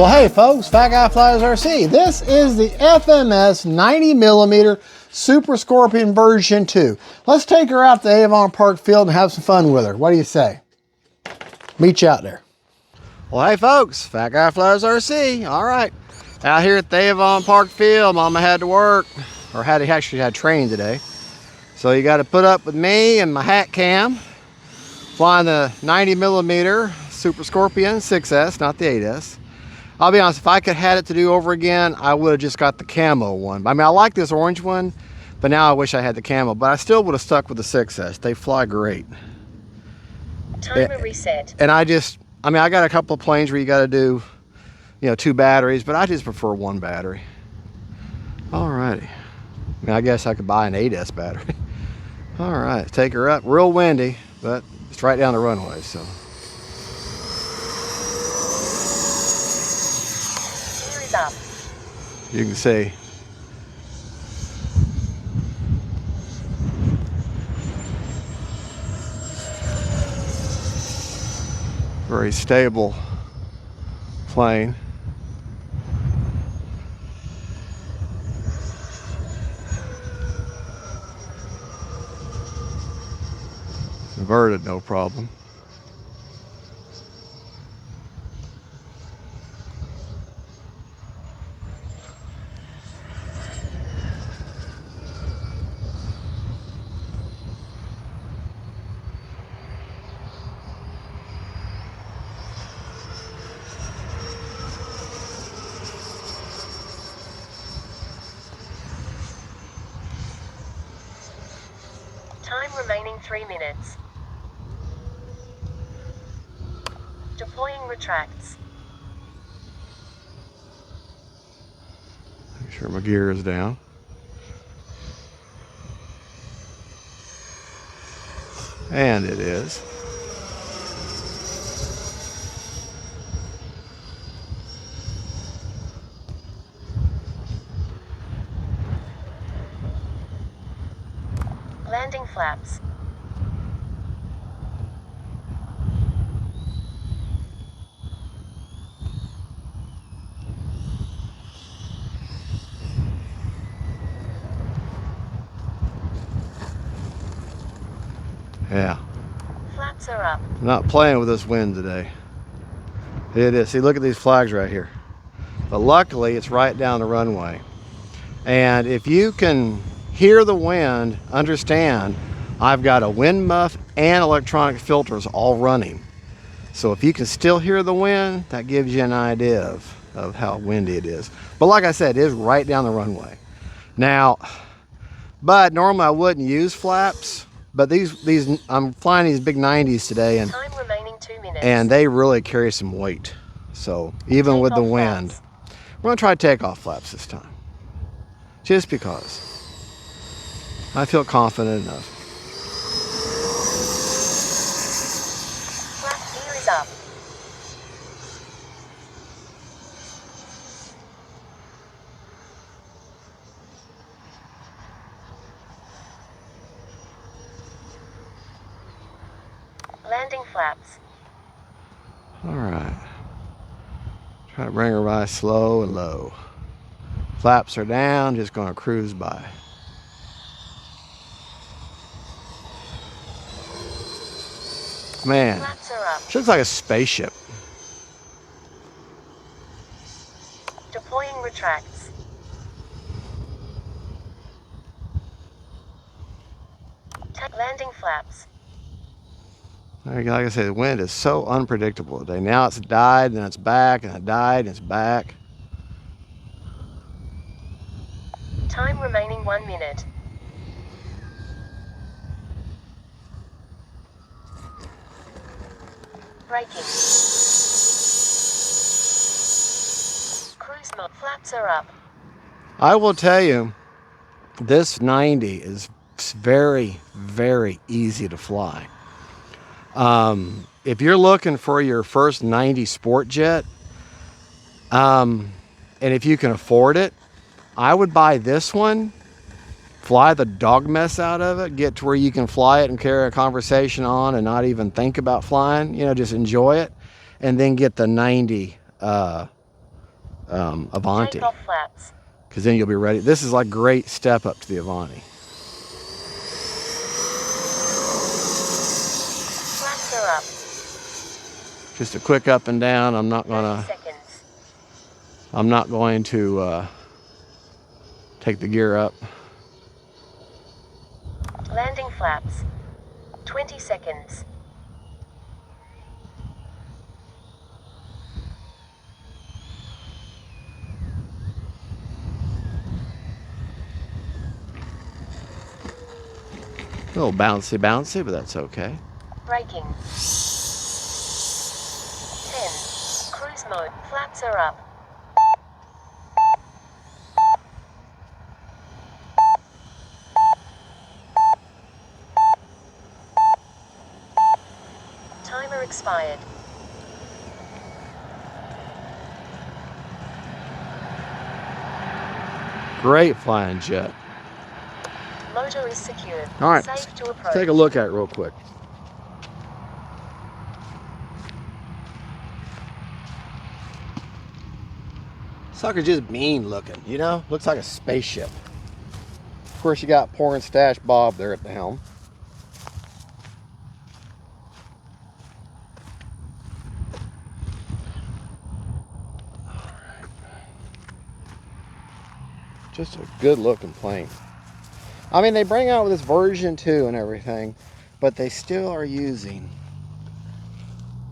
Well, hey folks, Fat Guy Flies RC. This is the FMS 90mm Super Scorpion version 2. Let's take her out to Avon Park Field and have some fun with her. What do you say? Meet you out there. Well, hey folks, Fat Guy Flies RC. All right, out here at the Avon Park Field. Mama had to work, or actually had training today. So you got to put up with me and my hat cam, flying the 90mm Super Scorpion 6S, not the 8S. I'll be honest, if I could have had it to do over again, I would have just got the camo one. I mean, I like this orange one, but now I wish I had the camo. But I still would have stuck with the 6S. They fly great. Timer reset. And I got a couple of planes where you got to do, 2 batteries, but I just prefer 1 battery. Alrighty. I mean, I guess I could buy an 8S battery. All right, take her up. Real windy, but it's right down the runway, so. Up. You can see. Very stable plane. Inverted, no problem. Time remaining 3 minutes. Deploying retracts. Make sure my gear is down. And it is. Landing flaps. Yeah. Flaps are up. I'm not playing with this wind today. It is. See, look at these flags right here. But luckily, it's right down the runway. And if you can hear the wind, understand I've got a wind muff and electronic filters all running. So if you can still hear the wind, that gives you an idea of how windy it is. But like I said, it is right down the runway. Now, but normally I wouldn't use flaps, but these I'm flying these big 90s today, and Time remaining 2 minutes. and they really carry some weight. So even with the wind, we're gonna try takeoff flaps this time, just because I feel confident enough. Flap gear is up. Landing flaps. All right. Try to bring her by slow and low. Flaps are down, just gonna cruise by. Man, Flaps are up. she looks like a spaceship. Deploying retracts. Landing flaps. Like I said, the wind is so unpredictable today. Now it's died, then it's back, and it died, and it's back. Time remaining 1 minute. Braking. Cruise mode. Flaps are up. I will tell you, this 90 is very, very easy to fly. If you're looking for your first 90 sport jet, and if you can afford it, I would buy this one, fly the dog mess out of it, get to where you can fly it and carry a conversation on and not even think about flying, just enjoy it, and then get the 90 Avanti. Take off flaps. Because then you'll be ready. This is like great step up to the Avanti. Flaps are up. Just a quick up and down. I'm not 30 seconds. going to take the gear up. Landing flaps. 20 seconds. A little bouncy, bouncy, but that's okay. Braking. 10. Cruise mode. Flaps are up. Timer expired. Great flying jet. Motor is secured. All right, Safe to let's approach. take a look at it real quick. Sucker's just mean looking, you know? Looks like a spaceship. Of course, you got PORNSTACHE Bob there at the helm. Just a good looking plane. I mean, they bring out this version 2 and everything, but they still are using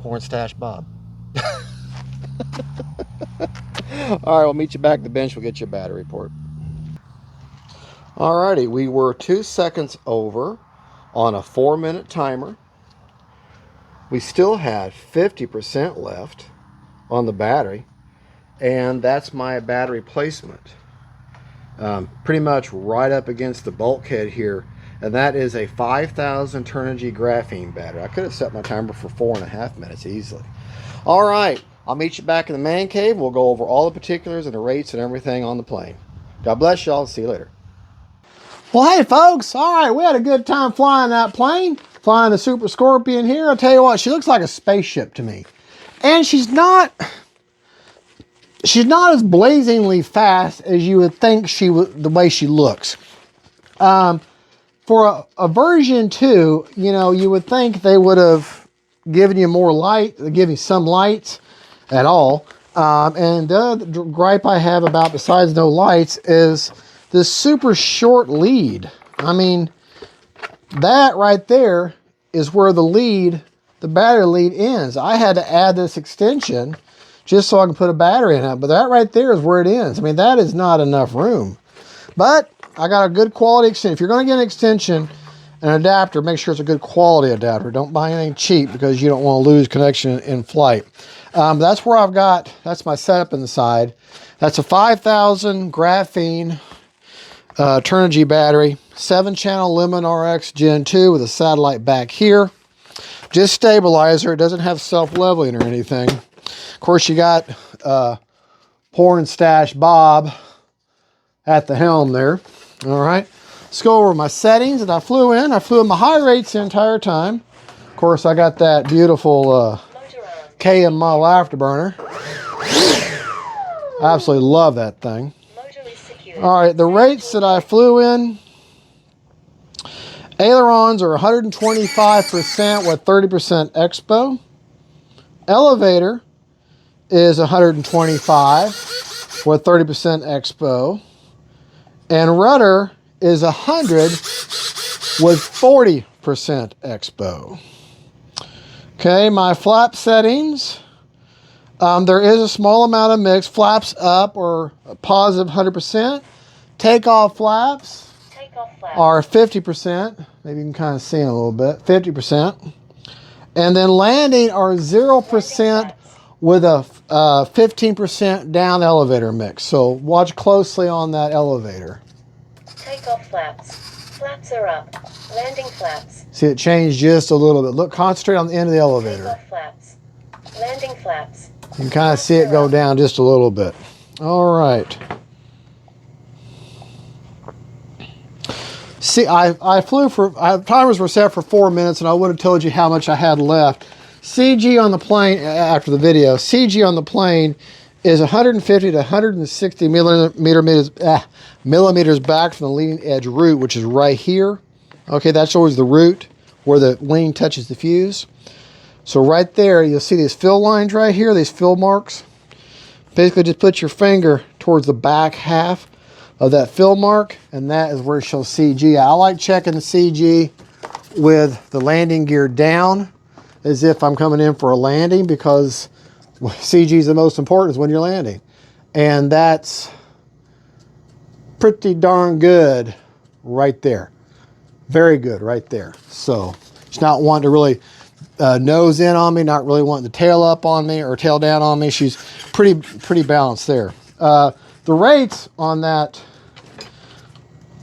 PORNSTACHE Bob. All right, we'll meet you back at the bench. We'll get you a battery report. Alrighty, we were 2 seconds over on a 4-minute timer. We still had 50% left on the battery, and that's my battery placement. Pretty much right up against the bulkhead here, and that is a 5000 Turnigy graphene battery. I could have set my timer for 4.5 minutes easily. All right, I'll meet you back in the man cave. We'll go over all the particulars and the rates and everything on the plane. God bless y'all. See you later. Well, hey folks, all right, we had a good time flying that plane, flying the Super Scorpion here. I'll tell you what, she looks like a spaceship to me, and she's not as blazingly fast as you would think she would, the way she looks. For a version 2, you know, you would think they would have given you more light, give you some lights at all. And the other gripe I have about, besides no lights, is this super short lead. I mean, that right there is where the battery lead ends. I had to add this extension just so I can put a battery in it. But that right there is where it ends. I mean, that is not enough room. But I got a good quality extension. If you're going to get an extension, an adapter, make sure it's a good quality adapter. Don't buy anything cheap because you don't want to lose connection in flight. That's where I've got, that's my setup in the side. That's a 5000 graphene Turnigy battery, 7-channel Lemon RX Gen 2 with a satellite back here. Just stabilizer. It doesn't have self-leveling or anything. Of course, you got PORNSTACHE Bob at the helm there. All right. Let's go over my settings that I flew in. I flew in my high rates the entire time. Of course, I got that beautiful KM model afterburner. I absolutely love that thing. All right, the rates that I flew in, ailerons are 125% with 30% expo. Elevator is 125 with 30% expo. And rudder is 100 with 40% expo. Okay, my flap settings. There is a small amount of mix. Flaps up or a positive 100%. Takeoff flaps are 50%. Maybe you can kind of see them a little bit. 50%. And then landing are 0% with a 15% down elevator mix. So watch closely on that elevator. Takeoff flaps. Flaps are up. Landing flaps. See, it changed just a little bit. Look, concentrate on the end of the elevator. Takeoff flaps. Landing flaps. You can kind of see it go down just a little bit. All right. See, I flew for, timers were set for 4 minutes, and I would have told you how much I had left. CG on the plane, after the video, CG on the plane is 150 to 160 millimeters back from the leading edge root, which is right here. Okay, that's always the root where the wing touches the fuse. So right there, you'll see these fill lines right here, these fill marks. Basically, just put your finger towards the back half of that fill mark, and that is where it shows CG. I like checking the CG with the landing gear down, as if I'm coming in for a landing, because CG is the most important is when you're landing. And that's pretty darn good right there. Very good right there. So she's not wanting to really nose in on me, not really wanting to tail up on me or tail down on me. She's pretty balanced there. The rates on that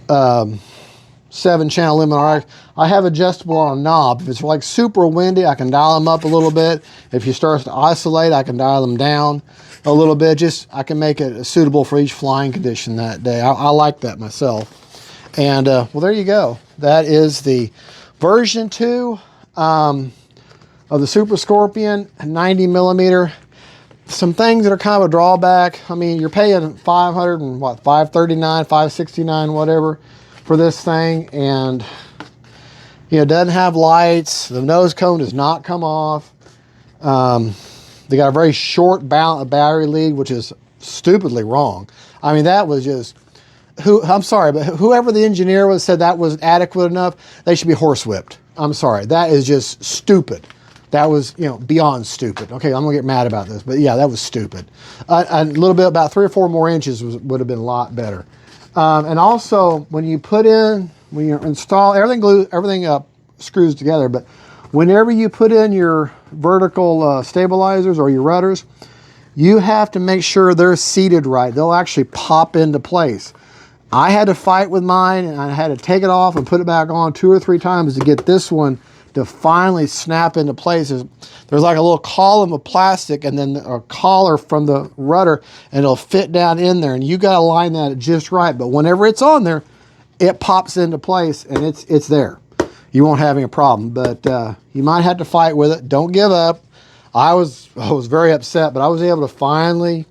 7-channel Luminar, I have adjustable on a knob. If it's like super windy, I can dial them up a little bit. If you start to isolate, I can dial them down a little bit. Just I can make it suitable for each flying condition that day. I like that myself. And well, there you go. That is the version 2 of the Super Scorpion 90 millimeter. Some things that are kind of a drawback. I mean, you're paying $500 and what, $539, $569, whatever, for this thing, and you know, it doesn't have lights. The nose cone does not come off. They got a very short battery lead, which is stupidly wrong. I mean, that was just I'm sorry, but whoever the engineer was said that wasn't adequate enough. They should be horsewhipped. I'm sorry, that is just stupid. That was, you know, beyond stupid. Okay, I'm gonna get mad about this, but yeah, that was stupid. A little bit, about 3 or 4 more inches would have been a lot better. And also, when you install everything up, screws together. But whenever you put in your vertical stabilizers or your rudders, you have to make sure they're seated right. They'll actually pop into place. I had to fight with mine, and I had to take it off and put it back on 2 or 3 times to get this one to finally snap into place. There's like a little column of plastic and then a collar from the rudder, and it'll fit down in there, and you got to line that just right. But whenever it's on there, it pops into place, and it's there. You won't have any problem, but you might have to fight with it. Don't give up. I was very upset, but I was able to finally,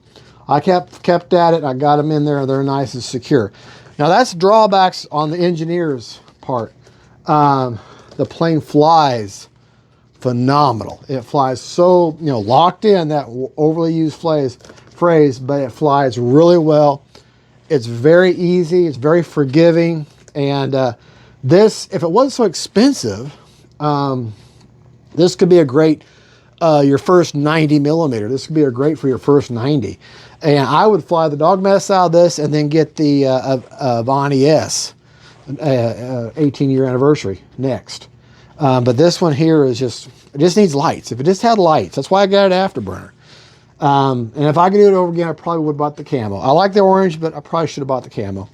I kept at it, and I got them in there. They're nice and secure. Now that's drawbacks on the engineer's part. The plane flies phenomenal. It flies so, you know, locked in, that overly used phrase, but it flies really well. It's very easy. It's very forgiving. And this, if it wasn't so expensive, this could be a great, your first 90 millimeter. This could be a great for your first 90. And I would fly the dog mess out of this and then get the Vonnie S 18-year anniversary next. But this one here is it just needs lights. If it just had lights, that's why I got it afterburner. And if I could do it over again, I probably would have bought the camo. I like the orange, but I probably should have bought the camo.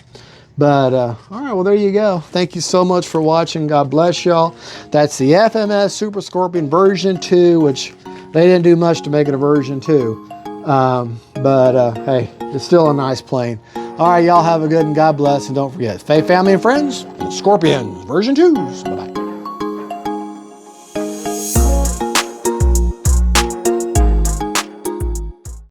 But, all right, well, there you go. Thank you so much for watching. God bless y'all. That's the FMS Super Scorpion version 2, which they didn't do much to make it a version 2. But hey, it's still a nice plane. All right, y'all have a good and God bless. And don't forget, Faith, family, and friends, Scorpions version 2s. Bye-bye.